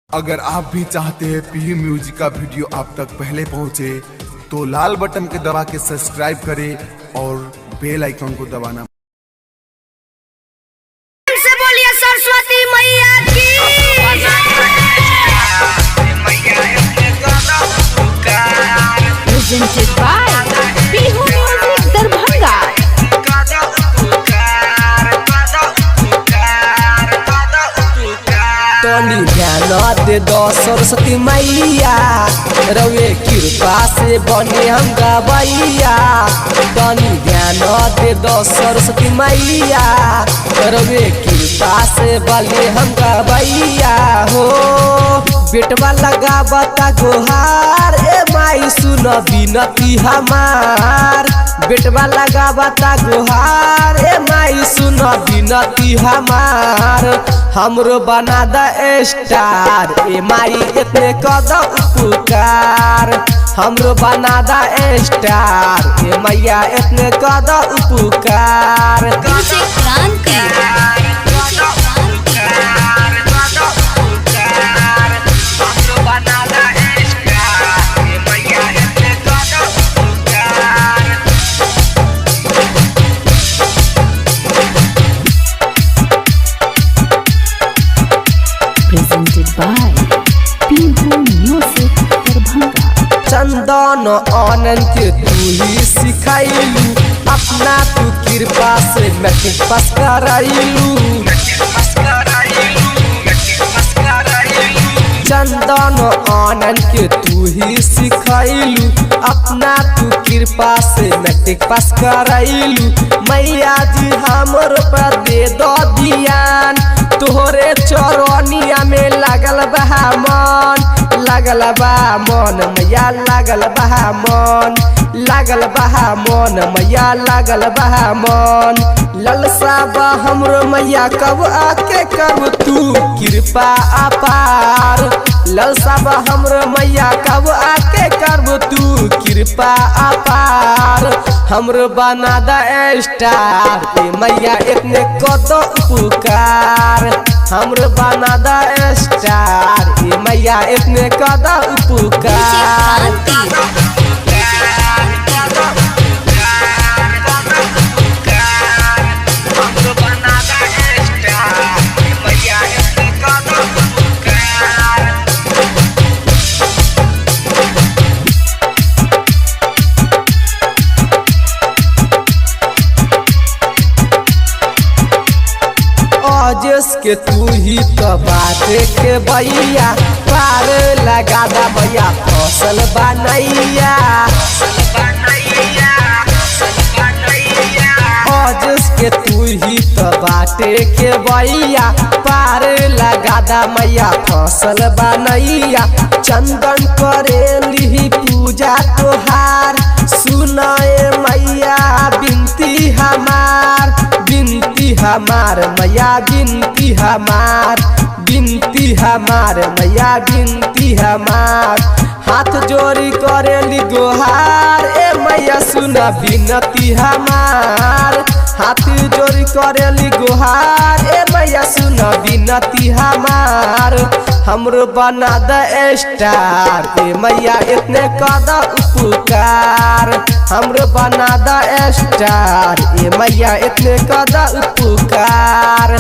अगर आप भी चाहते हैं पी म्यूजिक का वीडियो आप तक पहले पहुंचे तो लाल बटन के दबा के सब्सक्राइब करें और बेल आइकन को दबाना। से बोलिए सरस्वती मैया की। Presented by Bihu Music Darbhanga। तनी ध्यान दे दो सरस्वती मैया, रवे कृपा से बने हम गवैया। तनी ध्यान दे दो सरस्वती मैया, रवे कृपा से बने हम गवैया हो। बेटवा लगा बता गोहार, ए माई सुन बिनती हमार। बेटवा लगा बता गोहार, ए माई सुन बिनती हमार। हमरो बना द स्टार, ए माई इतने कद उपकार। हमरो बना द स्टार, ए मैया इतने कद उपकार। Presented by Bihu Music Darbhanga। चंदन आनंद के तू ही सिखाइलू, अपना तू कृपा से मैट्रिक पास कराइलू। चंदन आनंद के तू ही सिखाइलू, अपना तू कृपा से मैट्रिक पास कराइलू। मैया जी हमर पर दे दो ध्यान, तोहरे चरनिया में लागल बहा मन। लागल बा मन मैया लागल बहा मन, लागल बहा मन मैया लागल बहा मन। ललसा बा हमरो मैया कब आके कब तू कृपा अपार। ललसा बा हमरो मैया कब आके कब तू कृपा अपार। हमरो बना द स्टार, ए मैया इतने कद उपकार। हमरो बना द स्टार, ए मैया इतने कद उपकार। के तू ही तो बाटे के भैया, पार लगा दा भैया फसल बनैया। के तू ही तो बाटे के भैया, पार लगा दा मैया फसल बनैया। चंदन करे ली पूजा तोहार, सुनाए मैया बिनती हमार। बिनती हमार मैया बिनती हमार, बिनती हमार मैया बिनती हमार। हाथ जोड़ी करेली गोहार, ए मैया सुना बिनती हमार। हाथ जोड़ी करेली गोहार, ए मैया सुना बिनती हमार। हमरो बना द स्टार, ए मैया इतने कद उपकार। हमरो बना द स्टार, ए मैया इतने कद उपकार।